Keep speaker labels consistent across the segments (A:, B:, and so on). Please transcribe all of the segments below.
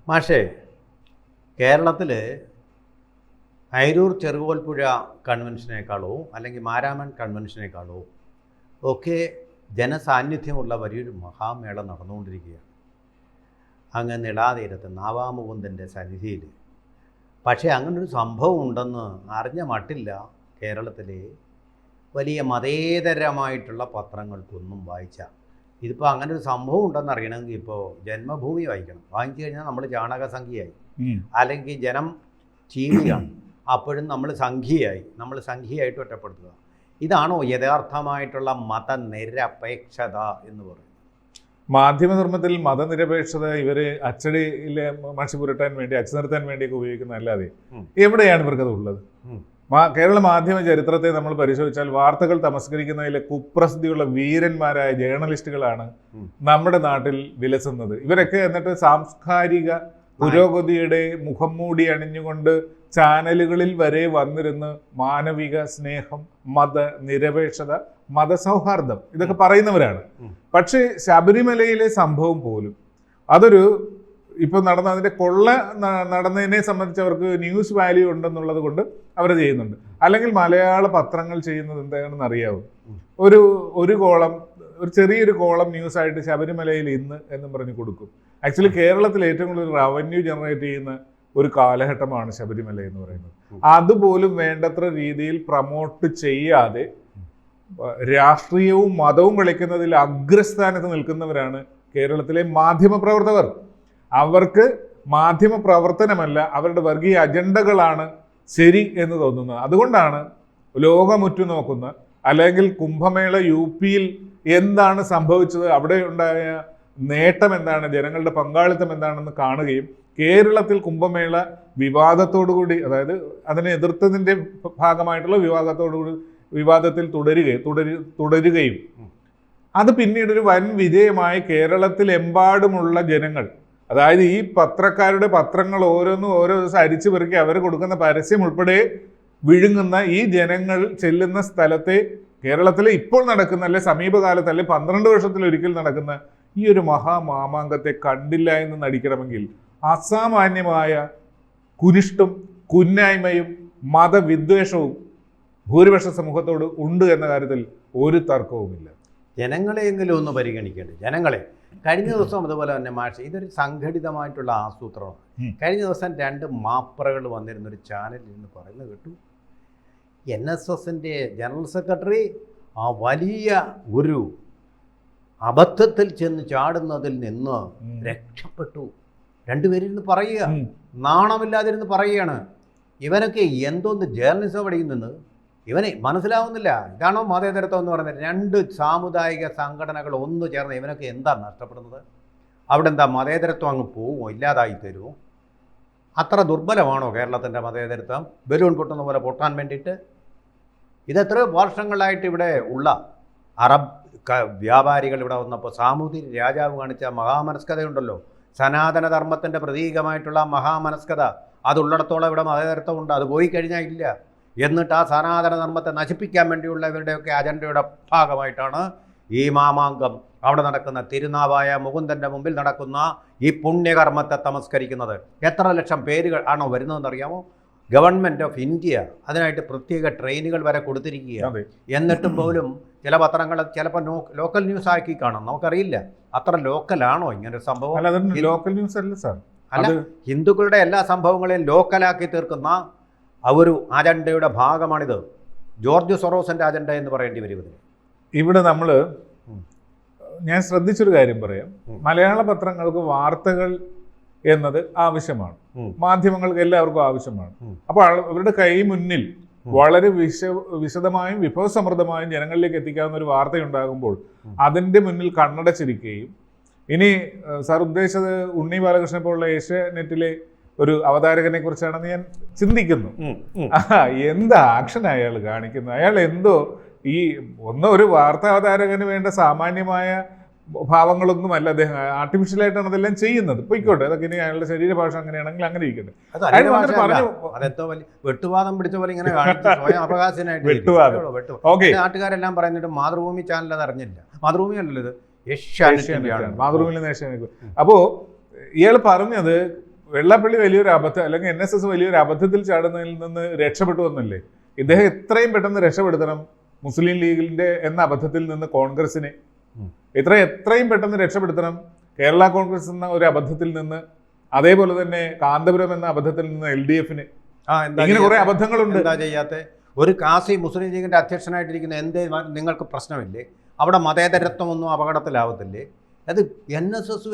A: മാഷേ, കേരളത്തിൽ അയിരൂർ ചെറുകോൽപ്പുഴ കൺവെൻഷനേക്കാളോ അല്ലെങ്കിൽ മാരാമൺ കൺവെൻഷനേക്കാളോ ഒക്കെ ജനസാന്നിധ്യമുള്ള വലിയൊരു മഹാമേള നടന്നുകൊണ്ടിരിക്കുകയാണ് അങ്ങ് നെടാതീരത്ത് നാവാമുകുന്ദൻ്റെ സന്നിധിയിൽ. പക്ഷേ അങ്ങനൊരു സംഭവം ഉണ്ടെന്ന് അറിഞ്ഞ മട്ടില്ല കേരളത്തിലെ വലിയ മതേതരമായിട്ടുള്ള പത്രങ്ങൾക്കൊന്നും വായിച്ചാൽ. ഇതിപ്പോൾ അങ്ങനെ ഒരു സംഭവം ഉണ്ടെന്ന് അറിയണമെങ്കിൽ ഇപ്പോൾ ജന്മഭൂമി വായിക്കണം. വാങ്ങിച്ചു കഴിഞ്ഞാൽ നമ്മൾ ചാണകസംഖ്യയായി, അല്ലെങ്കിൽ ജനം ചീവിയാണ്, അപ്പോഴും നമ്മൾ സംഖ്യയായിട്ട് ഒറ്റപ്പെടുത്തുക. ഇതാണോ യഥാർത്ഥമായിട്ടുള്ള മതനിരപേക്ഷത എന്ന് പറയുന്നത്?
B: മാധ്യമധർമ്മത്തിൽ മതനിരപേക്ഷത ഇവര് അച്ചടിയിലെ മഷി പുരട്ടാൻ വേണ്ടി, അച്ചു നിർത്താൻ വേണ്ടിയൊക്കെ ഉപയോഗിക്കുന്ന അല്ലാതെ എവിടെയാണ് ഇവർക്കത് ഉള്ളത്? കേരള മാധ്യമ ചരിത്രത്തെ നമ്മൾ പരിശോധിച്ചാൽ വാർത്തകൾ തമസ്കരിക്കുന്നതിലെ കുപ്രസിദ്ധിയുള്ള വീരന്മാരായ ജേർണലിസ്റ്റുകളാണ് നമ്മുടെ നാട്ടിൽ വിലസുന്നത്. ഇവരൊക്കെ എന്നിട്ട് സാംസ്കാരിക പുരോഗതിയുടെ മുഖം മൂടി അണിഞ്ഞുകൊണ്ട് ചാനലുകളിൽ വരെ വന്നിരുന്ന് മാനവിക സ്നേഹം, മതനിരപേക്ഷത, മതസൗഹാർദ്ദം ഇതൊക്കെ പറയുന്നവരാണ്. പക്ഷേ ശബരിമലയിലെ സംഭവം പോലും അതൊരു ഇപ്പോൾ നടന്ന അതിൻ്റെ കൊള്ള നടന്നതിനെ സംബന്ധിച്ച് അവർക്ക് ന്യൂസ് വാല്യൂ ഉണ്ടെന്നുള്ളത് കൊണ്ട് അവർ ചെയ്യുന്നുണ്ട്. അല്ലെങ്കിൽ മലയാള പത്രങ്ങൾ ചെയ്യുന്നത് എന്താണെന്ന് അറിയാവും. ഒരു കോളം, ഒരു ചെറിയൊരു കോളം ന്യൂസായിട്ട് ശബരിമലയിൽ ഇന്ന് എന്നും പറഞ്ഞ് കൊടുക്കും. ആക്ച്വലി കേരളത്തിൽ ഏറ്റവും കൂടുതൽ റവന്യൂ ജനറേറ്റ് ചെയ്യുന്ന ഒരു കാലഘട്ടമാണ് ശബരിമല എന്ന് പറയുന്നത്. അതുപോലും വേണ്ടത്ര രീതിയിൽ പ്രൊമോട്ട് ചെയ്യാതെ രാഷ്ട്രീയവും മതവും കളിക്കുന്നതിൽ അഗ്രസ്ഥാനത്ത് നിൽക്കുന്നവരാണ് കേരളത്തിലെ മാധ്യമപ്രവർത്തകർ. അവർക്ക് മാധ്യമ പ്രവർത്തനമല്ല, അവരുടെ വർഗീയ അജണ്ടകളാണ് ശരി എന്ന് തോന്നുന്നത്. അതുകൊണ്ടാണ് ലോകമുറ്റു നോക്കുന്ന, അല്ലെങ്കിൽ കുംഭമേള UP-യിൽ എന്താണ് സംഭവിച്ചത്, അവിടെ ഉണ്ടായ നേട്ടം എന്താണ്, ജനങ്ങളുടെ പങ്കാളിത്തം എന്താണെന്ന് കാണുകയും കേരളത്തിൽ കുംഭമേള വിവാദത്തോടുകൂടി, അതായത് അതിനെ എതിർത്തതിൻ്റെ ഭാഗമായിട്ടുള്ള വിവാദത്തിൽ തുടരുകയും അത് പിന്നീടൊരു വൻ വിജയമായി കേരളത്തിലെമ്പാടുമുള്ള ജനങ്ങൾ, അതായത് ഈ പത്രക്കാരുടെ പത്രങ്ങൾ ഓരോ ദിവസം അരിച്ചു പെറുക്കി അവർ കൊടുക്കുന്ന പരസ്യം ഉൾപ്പെടെ വിഴുങ്ങുന്ന ഈ ജനങ്ങൾ ചെല്ലുന്ന സ്ഥലത്തെ കേരളത്തിലെ ഇപ്പോൾ നടക്കുന്ന, അല്ലെ സമീപകാലത്ത്, അല്ലെ 12 വർഷത്തിലൊരിക്കൽ നടക്കുന്ന ഈ ഒരു മഹാമാമാങ്കത്തെ കണ്ടില്ല എന്ന് നടിക്കണമെങ്കിൽ അസാമാന്യമായ കുനിഷ്ടും കുന്നായ്മയും മതവിദ്വേഷവും ഭൂരിപക്ഷ സമൂഹത്തോട് ഉണ്ട് എന്ന കാര്യത്തിൽ ഒരു തർക്കവുമില്ല.
A: ജനങ്ങളെയെങ്കിലും ഒന്ന് പരിഗണിക്കേണ്ടത്. ജനങ്ങളെ കഴിഞ്ഞ ദിവസം അതുപോലെ തന്നെ മാഷ്, ഇതൊരു സംഘടിതമായിട്ടുള്ള ആസൂത്രണമാണ്. കഴിഞ്ഞ ദിവസം 2 മാപ്രകൾ വന്നിരുന്നൊരു ചാനലിൽ നിന്ന് പറയുന്നത് കേട്ടു, NSSൻ്റെ ജനറൽ സെക്രട്ടറി ആ വലിയ ഒരു അബദ്ധത്തിൽ ചെന്ന് ചാടുന്നതിൽ നിന്ന് രക്ഷപ്പെട്ടു. 2 പേരിരുന്ന് പറയുക, നാണമില്ലാതിരുന്ന് പറയുകയാണ്. ഇവനൊക്കെ എന്തോന്ന് ജേർണലിസം പഠിക്കുന്നെന്ന് ഇവനെ മനസ്സിലാവുന്നില്ല. ഇതാണോ മതേതരത്വം എന്ന് പറയുന്നത്? 2 സാമുദായിക സംഘടനകൾ ഒന്നു ചേർന്ന് ഇവനൊക്കെ എന്താ നഷ്ടപ്പെടുന്നത്? അവിടെ എന്താ മതേതരത്വം അങ്ങ് പോവുമോ, ഇല്ലാതായി തരുമോ? അത്ര ദുർബലമാണോ കേരളത്തിൻ്റെ മതേതരത്വം? ബലൂൺ പൊട്ടുന്ന പോലെ പൊട്ടാൻ വേണ്ടിയിട്ട്? ഇതെത്ര വർഷങ്ങളായിട്ട് ഇവിടെ ഉള്ള അറബ് വ്യാപാരികൾ ഇവിടെ വന്നപ്പോൾ സാമൂതിരി രാജാവ് കാണിച്ച മഹാമനസ്കതയുണ്ടല്ലോ, സനാതനധർമ്മത്തിൻ്റെ പ്രതീകമായിട്ടുള്ള മഹാമനസ്കത, അതുള്ളിടത്തോളം ഇവിടെ മതേതരത്വം ഉണ്ട്. അത് പോയി കഴിഞ്ഞാൽ ഇല്ല. എന്നിട്ട് ആ സനാതനധർമ്മത്തെ നശിപ്പിക്കാൻ വേണ്ടിയുള്ള ഇവരുടെയൊക്കെ അജണ്ടയുടെ ഭാഗമായിട്ടാണ് ഈ മാമാങ്കം, അവിടെ നടക്കുന്ന തിരുനാവായ മുകുന്ദൻ്റെ മുമ്പിൽ നടക്കുന്ന ഈ പുണ്യകർമ്മത്തെ തമസ്കരിക്കുന്നത്. എത്ര ലക്ഷം പേരുകൾ ആണോ വരുന്നതെന്നറിയാമോ? ഗവൺമെൻറ് ഓഫ് ഇന്ത്യ അതിനായിട്ട് പ്രത്യേക ട്രെയിനുകൾ വരെ കൊടുത്തിരിക്കുകയാണ്. എന്നിട്ടും പോലും ചില പത്രങ്ങൾ ചിലപ്പോൾ ലോക്കൽ ന്യൂസ് ആക്കി കാണാം, നമുക്കറിയില്ല. അത്ര ലോക്കലാണോ ഇങ്ങനൊരു സംഭവം?
B: ലോക്കൽ ന്യൂസ് അല്ല സാർ.
A: അല്ല, ഹിന്ദുക്കളുടെ എല്ലാ സംഭവങ്ങളെയും ലോക്കലാക്കി തീർക്കുന്ന ഒരു അജണ്ടയുടെ ഭാഗമാണിത്. ജോർജ് സൊറോസിൻ്റെ അജണ്ട എന്ന് പറയേണ്ടി വരും.
B: ഇവിടെ ഞാൻ ശ്രദ്ധിച്ചൊരു കാര്യം പറയാം. മലയാള പത്രങ്ങൾക്ക് വാർത്തകൾ എന്നത് ആവശ്യമാണ്, മാധ്യമങ്ങൾക്ക് എല്ലാവർക്കും ആവശ്യമാണ്. അപ്പോൾ അവരുടെ കൈ മുന്നിൽ വളരെ വിശദമായും വിഭവസമൃദ്ധമായും ജനങ്ങളിലേക്ക് എത്തിക്കാവുന്ന ഒരു വാർത്തയുണ്ടാകുമ്പോൾ അതിൻ്റെ മുന്നിൽ കണ്ണടച്ചിരിക്കുകയും, ഇനി സാർ ഉദ്ദേശിച്ചത് ഉണ്ണി ബാലകൃഷ്ണനെ പോലുള്ള ഏഷ്യാനെറ്റിലെ ഒരു അവതാരകനെ കുറിച്ചാണെന്ന് ഞാൻ ചിന്തിക്കുന്നു. എന്താ ആക്ഷൻ അയാൾ കാണിക്കുന്നത്? അയാൾ എന്തോ ഒരു വാർത്താ അവതാരകന് വേണ്ട സാമാന്യമായ ഭാവങ്ങളൊന്നുമല്ല അദ്ദേഹം. ആർട്ടിഫിഷ്യലായിട്ടാണ് അതെല്ലാം ചെയ്യുന്നത്. പൊയ്ക്കോട്ടെ, അതൊക്കെ ഇനി അയാളുടെ ശരീരഭാഷ അങ്ങനെയാണെങ്കിൽ അങ്ങനെ ഇരിക്കട്ടെ.
A: വെട്ടുവാദം പിടിച്ച പോലെ ഇങ്ങനെ അവകാശനായിട്ട് നാട്ടുകാരെല്ലാം പറയുന്നിട്ട് മാതൃഭൂമി ചാനൽ അത് അറിഞ്ഞില്ല. മാതൃഭൂമി അല്ലല്ലോ ഇത്,
B: മാതൃഭൂമിയിൽ നിന്ന് ഏഷ്യാനെറ്റ്. അപ്പോൾ ഇയാൾ പറഞ്ഞത് വെള്ളാപ്പള്ളി വലിയൊരു അബദ്ധം, അല്ലെങ്കിൽ NSS വലിയൊരു അബദ്ധത്തിൽ ചാടുന്നതിൽ നിന്ന് രക്ഷപ്പെട്ടു എന്നല്ലേ? ഇദ്ദേഹം എത്രയും പെട്ടെന്ന് രക്ഷപ്പെടുത്തണം മുസ്ലിം ലീഗിന്റെ എന്ന അബദ്ധത്തിൽ നിന്ന് കോൺഗ്രസിനെ, എത്രയും പെട്ടെന്ന് രക്ഷപ്പെടുത്തണം കേരള കോൺഗ്രസ് എന്ന ഒരു അബദ്ധത്തിൽ നിന്ന്, അതേപോലെ തന്നെ കാന്തപുരം എന്ന അബദ്ധത്തിൽ നിന്ന് LDF-ന്. ഇങ്ങനെ കുറെ അബദ്ധങ്ങളുണ്ട്.
A: എന്താ ചെയ്യാത്ത ഒരു കാസി മുസ്ലിം ലീഗിന്റെ അധ്യക്ഷനായിട്ടിരിക്കുന്ന എന്തേ നിങ്ങൾക്ക് പ്രശ്നമില്ലേ? അവിടെ മതേതരത്വമൊന്നും അപകടത്തിലാവത്തില്ലേ? അത് NSS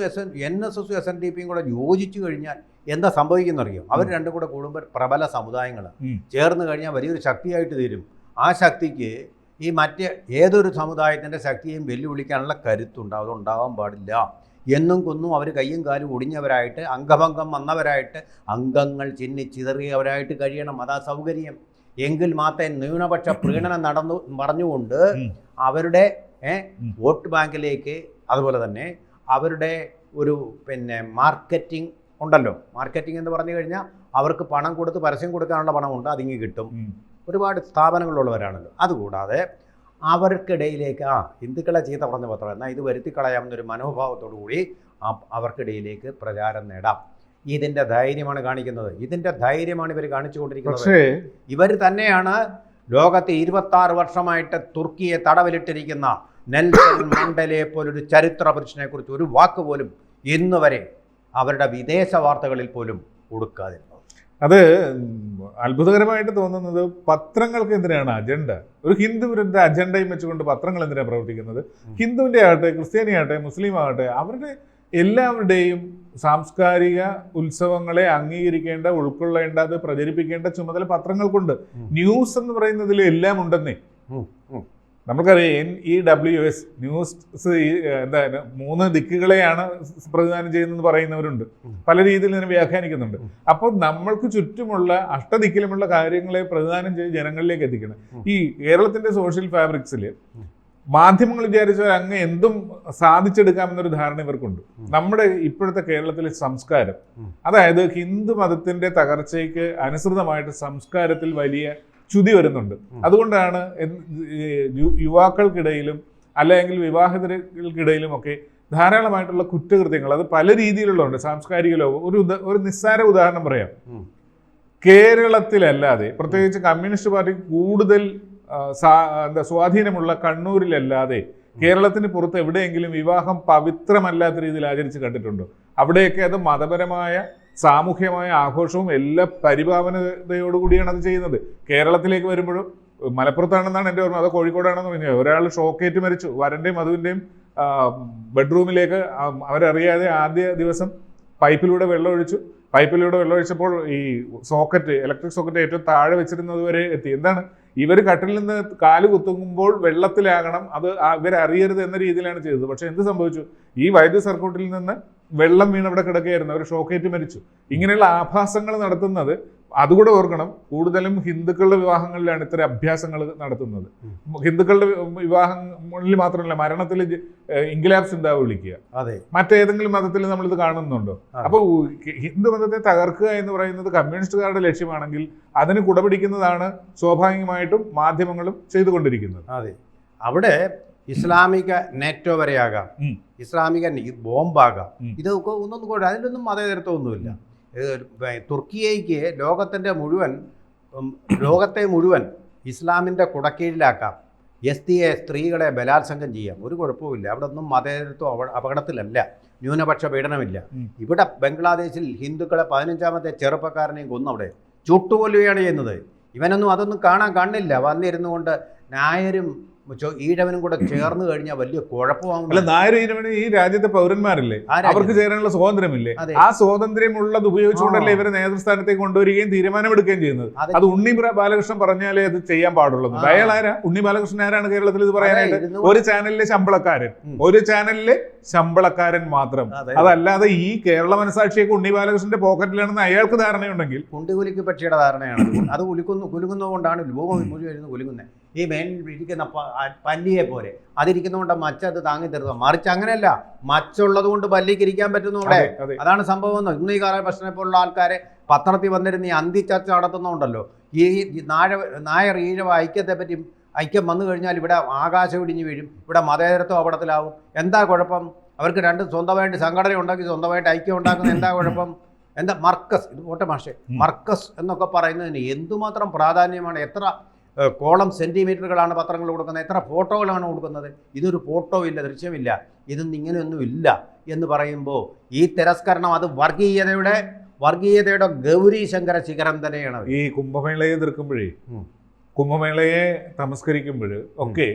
A: SNDPയും കൂടെ യോജിച്ചു കഴിഞ്ഞാൽ എന്താ സംഭവിക്കുന്നറിയോ? അവർ രണ്ടും കൂടെ കൂടുമ്പോൾ പ്രബല സമുദായങ്ങൾ ചേർന്ന് കഴിഞ്ഞാൽ വലിയൊരു ശക്തിയായിട്ട് തീരും. ആ ശക്തിക്ക് ഈ മറ്റ് ഏതൊരു സമുദായത്തിൻ്റെ ശക്തിയെയും വെല്ലുവിളിക്കാനുള്ള കരുത്തുണ്ടാവും. അതുണ്ടാവാൻ പാടില്ല. എന്നും കൊന്നും അവർ കയ്യും കാലും ഒടിഞ്ഞവരായിട്ട്, അംഗഭംഗം വന്നവരായിട്ട്, അംഗങ്ങൾ ചിതറിയവരായിട്ട് കഴിയണം. അതാ സൗകര്യം. എങ്കിൽ മാത്രമേ ന്യൂനപക്ഷ പ്രീണനം പറഞ്ഞുകൊണ്ട് അവരുടെ വോട്ട് ബാങ്കിലേക്ക്, അതുപോലെ തന്നെ അവരുടെ ഒരു മാർക്കറ്റിംഗ് ഉണ്ടല്ലോ, മാർക്കറ്റിംഗ് എന്ന് പറഞ്ഞു കഴിഞ്ഞാൽ അവർക്ക് പണം കൊടുത്ത് പരസ്യം കൊടുക്കാനുള്ള പണമുണ്ട്, അതിങ്ങി കിട്ടും. ഒരുപാട് സ്ഥാപനങ്ങളുള്ളവരാണല്ലോ. അതുകൂടാതെ അവർക്കിടയിലേക്ക് ഹിന്ദുക്കളെ ചീത്ത പറഞ്ഞ പത്രം എന്നാൽ ഇത് വരുത്തിക്കളയാമെന്നൊരു മനോഭാവത്തോടു കൂടി അവർക്കിടയിലേക്ക് പ്രചാരം നേടാം. ഇതിൻ്റെ ധൈര്യമാണ് കാണിക്കുന്നത്. ഇതിൻ്റെ ധൈര്യമാണ് ഇവർ കാണിച്ചുകൊണ്ടിരിക്കുന്നത്. ഇവർ തന്നെയാണ് ലോകത്തെ 26 വർഷമായിട്ട് തുർക്കിയെ തടവിലിട്ടിരിക്കുന്ന നെൽസൺ മണ്ടേലയെ പോലൊരു ചരിത്ര പുരുഷനെ കുറിച്ച് ഒരു വാക്ക് പോലും ഇന്ന് വരെ അവരുടെ വിദേശ വാർത്തകളിൽ പോലും കൊടുക്കാതിരുന്നത്.
B: അത് അത്ഭുതകരമായിട്ട് തോന്നുന്നത് പത്രങ്ങൾക്ക് എന്തിനാണ് അജണ്ട? ഒരു ഹിന്ദു വിരുദ്ധ അജണ്ടയും വെച്ചുകൊണ്ട് പത്രങ്ങൾ എന്തിനാണ് പ്രവർത്തിക്കുന്നത്? ഹിന്ദുവിൻ്റെ ആകട്ടെ, ക്രിസ്ത്യാനി ആകട്ടെ, മുസ്ലിം ആകട്ടെ, അവരുടെ എല്ലാവരുടെയും സാംസ്കാരിക ഉത്സവങ്ങളെ അംഗീകരിക്കേണ്ട, ഉൾക്കൊള്ളേണ്ട, അത് പ്രചരിപ്പിക്കേണ്ട ചുമതല പത്രങ്ങൾക്കുണ്ട്. ന്യൂസ് എന്ന് പറയുന്നതിൽ എല്ലാം ഉണ്ടെന്നേ. നമുക്കറിയാം NEWS ന്യൂസ് എന്താ 3 ദിക്കുകളെയാണ് പ്രതിദാനം ചെയ്യുന്നതെന്ന് പറയുന്നവരുണ്ട്. പല രീതിയിൽ ഇതിനെ വ്യാഖ്യാനിക്കുന്നുണ്ട്. അപ്പോൾ നമ്മൾക്ക് ചുറ്റുമുള്ള അഷ്ടദിക്കിലുമുള്ള കാര്യങ്ങളെ പ്രതിദാനം ചെയ്ത് ജനങ്ങളിലേക്ക് എത്തിക്കണം. ഈ കേരളത്തിന്റെ സോഷ്യൽ ഫാബ്രിക്സിൽ മാധ്യമങ്ങൾ വിചാരിച്ചാൽ അങ്ങ് എന്തും സാധിച്ചെടുക്കാമെന്നൊരു ധാരണ ഇവർക്കുണ്ട്. നമ്മുടെ ഇപ്പോഴത്തെ കേരളത്തിലെ സംസ്കാരം, അതായത് ഹിന്ദു മതത്തിന്റെ തകർച്ചയ്ക്ക് അനുസൃതമായിട്ട് സംസ്കാരത്തിൽ വലിയ ചുതി വരുന്നുണ്ട്. അതുകൊണ്ടാണ് യുവാക്കൾക്കിടയിലും അല്ലെങ്കിൽ വിവാഹിതർക്കിടയിലും ഒക്കെ ധാരാളമായിട്ടുള്ള കുറ്റകൃത്യങ്ങൾ, അത് പല രീതിയിലുള്ളതുണ്ട്. സാംസ്കാരിക ലോകം ഒരു നിസ്സാര ഉദാഹരണം പറയാം. കേരളത്തിലല്ലാതെ, പ്രത്യേകിച്ച് കമ്മ്യൂണിസ്റ്റ് പാർട്ടി കൂടുതൽ സ്വാധീനമുള്ള കണ്ണൂരിലല്ലാതെ കേരളത്തിന് പുറത്ത് എവിടെയെങ്കിലും വിവാഹം പവിത്രമല്ലാത്ത രീതിയിൽ ആചരിച്ച് കണ്ടിട്ടുണ്ടോ? അവിടെയൊക്കെ അത് മതപരമായ സാമൂഹ്യമായ ആഘോഷവും എല്ലാ പരിപാവനതയോടുകൂടിയാണ് അത് ചെയ്യുന്നത്. കേരളത്തിലേക്ക് വരുമ്പോഴും മലപ്പുറത്താണെന്നാണ് എൻ്റെ ഓർമ്മ, അത് കോഴിക്കോടാണെന്ന് പറഞ്ഞത്, ഒരാൾ ഷോക്കേറ്റ് മരിച്ചു. വരൻ്റെയും വധുവിൻ്റെയും ബെഡ്റൂമിലേക്ക് അവരറിയാതെ ആദ്യ ദിവസം പൈപ്പിലൂടെ വെള്ളമൊഴിച്ചപ്പോൾ ഈ സോക്കറ്റ്, ഇലക്ട്രിക് സോക്കറ്റ് ഏറ്റവും താഴെ വെച്ചിരുന്നത് വരെ എത്തി. എന്താണ്, ഇവർ കട്ടിൽ നിന്ന് കാല് കുത്തുമ്പോൾ വെള്ളത്തിലാകണം, അത് ഇവരറിയരുത് എന്ന രീതിയിലാണ് ചെയ്തത്. പക്ഷെ എന്ത് സംഭവിച്ചു? ഈ വൈദ്യുത സർക്യൂട്ടിൽ നിന്ന് വെള്ളം വീണവിടെ കിടക്കുകയായിരുന്നു, അവർ ഷോക്കേറ്റ് മരിച്ചു. ഇങ്ങനെയുള്ള ആഭാസങ്ങൾ നടത്തുന്നത്, അതുകൂടെ ഓർക്കണം, കൂടുതലും ഹിന്ദുക്കളുടെ വിവാഹങ്ങളിലാണ് ഇത്തരം അഭ്യാസങ്ങൾ നടത്തുന്നത്. ഹിന്ദുക്കളുടെ വിവാഹങ്ങളിൽ മാത്രമല്ല, മരണത്തിൽ ഇൻക്ലാബ് സിന്ദാബ് വിളിക്കുക, മറ്റേതെങ്കിലും മതത്തിൽ നമ്മളിത് കാണുന്നുണ്ടോ? അപ്പോൾ ഹിന്ദു മതത്തെ തകർക്കുക എന്ന് പറയുന്നത് കമ്മ്യൂണിസ്റ്റുകാരുടെ ലക്ഷ്യമാണെങ്കിൽ അതിന് കുടപിടിക്കുന്നതാണ് സ്വാഭാവികമായിട്ടും മാധ്യമങ്ങളും ചെയ്തുകൊണ്ടിരിക്കുന്നത്.
A: അതെ, അവിടെ ഇസ്ലാമിക നെറ്റോ വരെയാകാം, ഇസ്ലാമിക ബോംബാകാം, ഇതൊക്കെ ഒന്നും കൂടെ, അതിലൊന്നും മതേതരത്വമൊന്നുമില്ല. തുർക്കിയേക്ക് ലോകത്തെ മുഴുവൻ ഇസ്ലാമിൻ്റെ കുടക്കീഴിലാക്കാം. സ്ത്രീകളെ ബലാത്സംഗം ചെയ്യാം, ഒരു കുഴപ്പമില്ല. അവിടെ ഒന്നും മതേതരത്വം അപകടത്തിലല്ല, ന്യൂനപക്ഷ പീഡനമില്ല. ഇവിടെ ബംഗ്ലാദേശിൽ ഹിന്ദുക്കളെ 15ാമത്തെ ചെറുപ്പക്കാരനെയും കൊന്നവിടെ ചുട്ടുകൊല്ലുകയാണ് ചെയ്യുന്നത്. ഇവനൊന്നും അതൊന്നും കാണില്ല. വന്നിരുന്നു കൊണ്ട് നായരും ഈഴവനും കൂടെ ചേർന്ന് കഴിഞ്ഞാൽ വലിയ കുഴപ്പമാകും.
B: അല്ല, നായർ ഈഴവന് ഈ രാജ്യത്തെ പൗരന്മാരില്ലേ, അവർക്ക് ചേരാനുള്ള സ്വാതന്ത്ര്യമില്ലേ? ആ സ്വാതന്ത്ര്യമുള്ളത് ഉപയോഗിച്ചുകൊണ്ടല്ലേ ഇവരെ നേതൃസ്ഥാനത്തേക്ക് കൊണ്ടുവരികയും തീരുമാനമെടുക്കുകയും ചെയ്യുന്നത്. അത് ഉണ്ണി ബാലകൃഷ്ണൻ പറഞ്ഞാലേ അത് ചെയ്യാൻ പാടുള്ളൂ. അയാൾ ആരാ? ഉണ്ണി ബാലകൃഷ്ണൻ ആരാണ് കേരളത്തിൽ ഇത് പറയാനായിട്ട്? ഒരു ചാനലിലെ ശമ്പളക്കാരൻ മാത്രം. അതല്ലാതെ ഈ കേരള മനസാക്ഷിയൊക്കെ ഉണ്ണി ബാലകൃഷ്ണന്റെ പോക്കറ്റിലാണെന്ന് അയാൾക്ക് ധാരണയുണ്ടെങ്കിൽ,
A: കുണ്ടികുലിക്ക് പക്ഷിയുടെ ധാരണയാണ് അത്. കുലുങ്ങുന്നതുകൊണ്ടാണ് ലോകം മുഴുവൻ കുലുങ്ങുന്നത്. ഈ മേലിരിക്കുന്ന പല്ലിയെ പോലെ അതിരിക്കുന്നതുകൊണ്ട് മച്ച അത് താങ്ങി തരുന്നത്. മറിച്ച് അങ്ങനെയല്ല, മച്ചുള്ളത് കൊണ്ട് പല്ലിക്ക് ഇരിക്കാൻ പറ്റുന്നു അവിടെ. അതാണ് സംഭവം. ഇന്ന് ഈ കാലപ്രശ്നത്തെ പോലുള്ള ആൾക്കാരെ പത്രത്തിൽ വന്നിരുന്ന് ഈ അന്തിച്ചർച്ച നടത്തുന്നുണ്ടല്ലോ. ഈ നായർ ഈഴവ ഐക്യത്തെപ്പറ്റി, ഐക്യം വന്നു കഴിഞ്ഞാൽ ഇവിടെ ആകാശം ഇടിഞ്ഞു വീഴും, ഇവിടെ മതേതരത്വം അപകടത്തിലാവും. എന്താ കുഴപ്പം? അവർക്ക് സ്വന്തമായിട്ട് സംഘടന ഉണ്ടാക്കി സ്വന്തമായിട്ട് ഐക്യം ഉണ്ടാക്കുന്ന എന്താ കുഴപ്പം? എന്താ മർക്കസ്, ഇത് പോട്ടെ മാഷെ, മർക്കസ് എന്നൊക്കെ പറയുന്നതിന് എന്തുമാത്രം പ്രാധാന്യമാണ്. എത്ര കോളം സെൻറ്റിമീറ്ററുകളാണ് പത്രങ്ങൾ കൊടുക്കുന്നത്, എത്ര ഫോട്ടോകളാണ് കൊടുക്കുന്നത്. ഇതൊരു ഫോട്ടോ ഇല്ല, ദൃശ്യമില്ല, ഇതൊന്നും ഇങ്ങനെയൊന്നും ഇല്ല എന്ന് പറയുമ്പോൾ ഈ തിരസ്കരണം അത് വർഗീയതയുടെ ഗൗരി ശങ്കര ശിഖരം തന്നെയാണ്.
B: ഈ കുംഭമേളയെ എതിർക്കുമ്പോഴേ, കുംഭമേളയെ തമസ്കരിക്കുമ്പോൾ ഒക്കെ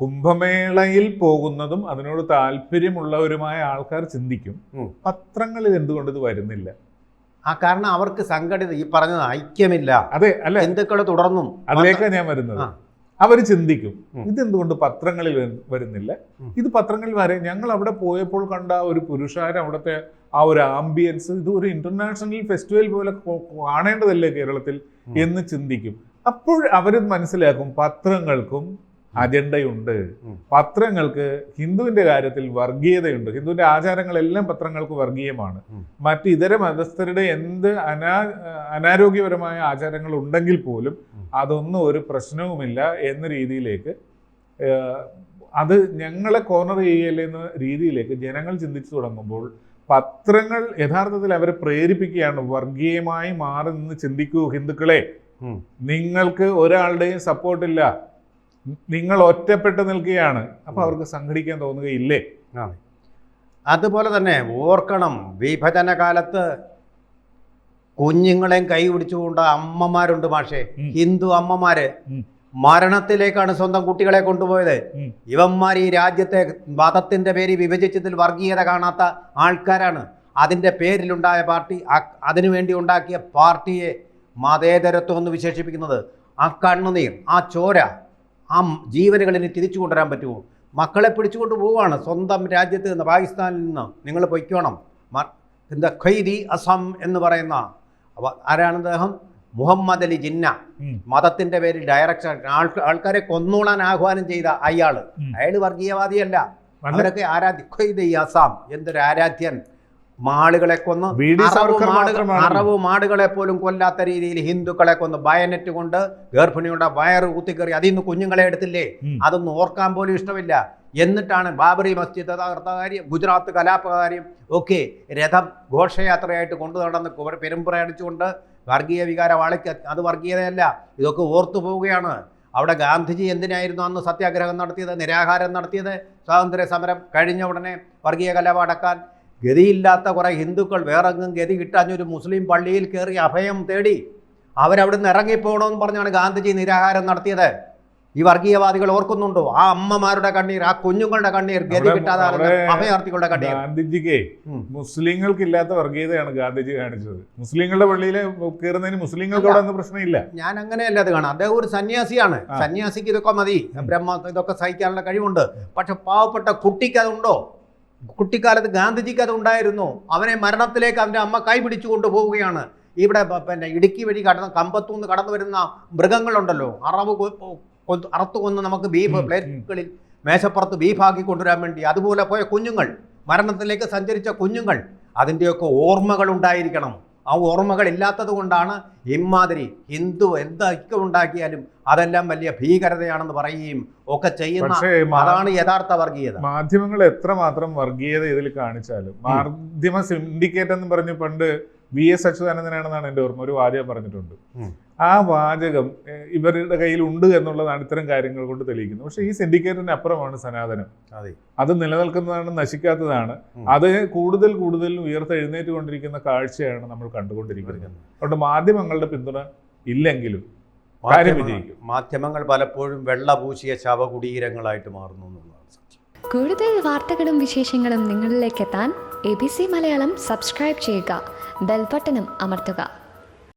B: കുംഭമേളയിൽ പോകുന്നതും അതിനോട് താല്പര്യമുള്ളവരുമായ ആൾക്കാർ ചിന്തിക്കും, പത്രങ്ങളിൽ എന്തുകൊണ്ട് ഇത് വരുന്നില്ല.
A: കാരണം അവർക്ക് സംഘടിത ഈ പറഞ്ഞത് ഐക്യമില്ല.
B: അതെ, അല്ല,
A: ഹിന്ദുക്കൾ തുടർന്നും
B: അതിലേക്കാണ് ഞാൻ വരുന്നത്. അവർ ചിന്തിക്കും ഇതെന്തുകൊണ്ട് പത്രങ്ങളിൽ വരുന്നില്ല. ഇത് പത്രങ്ങളിൽ വരെ ഞങ്ങൾ അവിടെ പോയപ്പോൾ കണ്ട ഒരു പുരുഷാരം, അവിടുത്തെ ആ ഒരു ആംബിയൻസ്, ഇത് ഒരു ഇന്റർനാഷണൽ ഫെസ്റ്റിവൽ പോലെ കാണേണ്ടതല്ലേ കേരളത്തിൽ എന്ന് ചിന്തിക്കും. അപ്പോൾ അവർ മനസ്സിലാക്കും പത്രങ്ങൾക്കും അജണ്ടയുണ്ട്, പത്രങ്ങൾക്ക് ഹിന്ദുവിന്റെ കാര്യത്തിൽ വർഗീയതയുണ്ട്, ഹിന്ദുവിന്റെ ആചാരങ്ങളെല്ലാം പത്രങ്ങൾക്ക് വർഗീയമാണ്. മറ്റ് ഇതര മതസ്ഥരുടെ എന്ത് അനാരോഗ്യപരമായ ആചാരങ്ങൾ ഉണ്ടെങ്കിൽ പോലും അതൊന്നും ഒരു പ്രശ്നവുമില്ല എന്ന രീതിയിലേക്ക്, അത് ഞങ്ങളെ കോർണർ ചെയ്യലെന്ന രീതിയിലേക്ക് ജനങ്ങൾ ചിന്തിച്ചു തുടങ്ങുമ്പോൾ പത്രങ്ങൾ യഥാർത്ഥത്തിൽ അവരെ പ്രേരിപ്പിക്കുകയാണ്, വർഗീയമായി മാറി നിന്ന് ചിന്തിക്കൂ ഹിന്ദുക്കളെ, നിങ്ങൾക്ക് ഒരാളുടെയും സപ്പോർട്ടില്ല, നിങ്ങൾ ഒറ്റപ്പെട്ട് നിൽക്കുകയാണ്. അപ്പൊ അവർക്ക് സംഘടിക്കാൻ തോന്നുകയില്ലേ?
A: അതുപോലെ തന്നെ ഓർക്കണം, വിഭജന കാലത്ത് കുഞ്ഞുങ്ങളെയും കൈ പിടിച്ചുകൊണ്ട് അമ്മമാരുണ്ട് മാഷെ, ഹിന്ദു അമ്മമാര് മരണത്തിലേക്കാണ് സ്വന്തം കുട്ടികളെ കൊണ്ടുപോയത്. ഇവന്മാർ ഈ രാജ്യത്തെ മതത്തിന്റെ പേരിൽ വിഭജിച്ചതിൽ വർഗീയത കാണാത്ത ആൾക്കാരാണ്. അതിൻ്റെ പേരിലുണ്ടായ പാർട്ടി, അതിനുവേണ്ടി ഉണ്ടാക്കിയ പാർട്ടിയെ മതേതരത്വം എന്ന് വിശേഷിപ്പിക്കുന്നത്. ആ കണ്ണുനീർ, ആ ചോര, ആ ജീവനുകളിന് തിരിച്ചു കൊണ്ടുവരാൻ പറ്റുമോ? മക്കളെ പിടിച്ചുകൊണ്ട് പോവുകയാണ് സ്വന്തം രാജ്യത്ത് നിന്ന്, പാകിസ്ഥാനിൽ നിന്ന്. നിങ്ങൾ പൊയ്ക്കോണം. എന്താ ഖൈദി അസം എന്ന് പറയുന്ന ആരാണ് അദ്ദേഹം? മുഹമ്മദ് അലി ജിന്ന. മതത്തിന്റെ പേരിൽ ഡയറക്ഷൻ ആൾക്കാരെ കൊന്നോളാൻ ആഹ്വാനം ചെയ്ത അയാൾ വർഗീയവാദിയല്ല. അവരൊക്കെ ഖൈദി അസം, എന്തൊരു ആരാധ്യൻ. മാളുകളെ കൊന്ന്, അറവ് മാടുകളെ പോലും കൊല്ലാത്ത രീതിയിൽ ഹിന്ദുക്കളെ കൊന്ന് ബയനറ്റ് കൊണ്ട് ഗർഭിണിയുടെ വയറ് കുത്തിക്കറി, അതിൽ നിന്ന് കുഞ്ഞുങ്ങളെ എടുത്തില്ലേ? അതൊന്നും ഓർക്കാൻ പോലും ഇഷ്ടമില്ല. എന്നിട്ടാണ് ബാബറി മസ്ജിദ് തകർത്ത കാര്യം, ഗുജറാത്ത് കലാപ കാര്യം ഒക്കെ രഥം ഘോഷയാത്രയായിട്ട് കൊണ്ടു നടന്ന് പെരുമ്പുറ അടിച്ചുകൊണ്ട് വർഗീയ വികാരം വാളിക്ക്. അത് വർഗീയതയല്ല, ഇതൊക്കെ ഓർത്തു പോവുകയാണ്. അവിടെ ഗാന്ധിജി എന്തിനായിരുന്നു അന്ന് സത്യാഗ്രഹം നടത്തിയത്, നിരാഹാരം നടത്തിയത്? സ്വാതന്ത്ര്യ സമരം കഴിഞ്ഞ ഉടനെ വർഗീയ കലാപം അടക്കാൻ ഗതിയില്ലാത്ത കുറേ ഹിന്ദുക്കൾ വേറെങ്ങും ഗതി കിട്ടാഞ്ഞൊരു മുസ്ലിം പള്ളിയിൽ കയറി അഭയം തേടി അവരവിടെ നിന്ന് ഇറങ്ങിപ്പോകണമെന്ന് പറഞ്ഞാണ് ഗാന്ധിജി നിരാഹാരം നടത്തിയത്. ഈ വർഗീയവാദികൾ ഓർക്കുന്നുണ്ടോ? ആ അമ്മമാരുടെ കണ്ണീർ, ആ കുഞ്ഞുങ്ങളുടെ കണ്ണീർ, ഗതി കിട്ടാതെ അഭയാർത്ഥികളുടെ കണ്ണീർ.
B: ഗാന്ധിജിക്ക് മുസ്ലിങ്ങൾക്കില്ലാത്ത വർഗീയതയാണ് ഗാന്ധിജി കാണിച്ചത്. മുസ്ലിങ്ങളുടെ പള്ളിയിൽ കയറുന്നതിന് മുസ്ലിങ്ങൾക്ക് അവിടെ ഒന്നും പ്രശ്നമില്ല. ഞാൻ
A: അങ്ങനെയല്ല അത് കാണാം. അദ്ദേഹം ഒരു സന്യാസിയാണ്. സന്യാസിക്ക് ഇതൊക്കെ മതി, ഇതൊക്കെ സഹിക്കാനുള്ള കഴിവുണ്ട്. പക്ഷെ പാവപ്പെട്ട കുട്ടിക്ക് അതുണ്ടോ? കുട്ടിക്കാലത്ത് ഗാന്ധിജിക്ക് അത് ഉണ്ടായിരുന്നു. അവനെ മരണത്തിലേക്ക് അവൻ്റെ അമ്മ കൈ പിടിച്ചു കൊണ്ടുപോവുകയാണ്. ഇവിടെ പിന്നെ ഇടുക്കി വഴി കമ്പത്തുനിന്ന് കടന്നു വരുന്ന മൃഗങ്ങളുണ്ടല്ലോ, അറുത്തു കൊന്ന് നമുക്ക് ബീഫ് പ്ലേറ്റുകളിൽ മേശപ്പുറത്ത് ബീഫാക്കി കൊണ്ടുവരാൻ വേണ്ടി, അതുപോലെ പോയ കുഞ്ഞുങ്ങൾ, മരണത്തിലേക്ക് സഞ്ചരിച്ച കുഞ്ഞുങ്ങൾ, അതിൻ്റെയൊക്കെ ഓർമ്മകൾ ഉണ്ടായിരിക്കണം. ആ ഓർമ്മകൾ ഇല്ലാത്തത് കൊണ്ടാണ് ഇമാതിരി ഹിന്ദു എന്ത് ഐക്യമുണ്ടാക്കിയാലും അതെല്ലാം വലിയ ഭീകരതയാണെന്ന് പറയുകയും ഒക്കെ ചെയ്യുന്ന. അതാണ് യഥാർത്ഥ വർഗീയത.
B: മാധ്യമങ്ങൾ എത്രമാത്രം വർഗീയത ഇതിൽ കാണിച്ചാലും, മാധ്യമ സിൻഡിക്കേറ്റ് എന്ന് പറഞ്ഞ് പണ്ട് VS അച്യുതാനന്ദനാണെന്നാണ് എൻ്റെ ഓർമ്മ, ഒരു വാചകം പറഞ്ഞിട്ടുണ്ട്. ആ വാചകം ഇവരുടെ കയ്യിൽ ഉണ്ട് എന്നുള്ളതാണ് ഇത്തരം കാര്യങ്ങൾ കൊണ്ട് തെളിയിക്കുന്നത്. പക്ഷേ ഈ സിൻഡിക്കേറ്റിന് അപ്പുറമാണ് സനാതനം. അത് നിലനിൽക്കുന്നതാണ്, നശിക്കാത്തതാണ്. അത് കൂടുതൽ കൂടുതൽ ഉയർത്തെഴുന്നേറ്റുകൊണ്ടിരിക്കുന്ന കാഴ്ചയാണ് നമ്മൾ കണ്ടുകൊണ്ടിരിക്കുന്നത്. അതുകൊണ്ട് മാധ്യമങ്ങളുടെ പിന്തുണ ഇല്ലെങ്കിലും കാര്യം വിജയിക്കും.
A: മാധ്യമങ്ങൾ പലപ്പോഴും വെള്ളപൂശിയ ശവകുടീരങ്ങളായിട്ട് മാറുന്നു എന്നുള്ളതാണ് സത്യം.
C: കൂടുതൽ വാർത്തകളും വിശേഷങ്ങളും നിങ്ങളിലേക്ക് എത്താൻ ABC മലയാളം സബ്സ്ക്രൈബ് ചെയ്യുക, ബെൽ ബട്ടണും അമർത്തുക.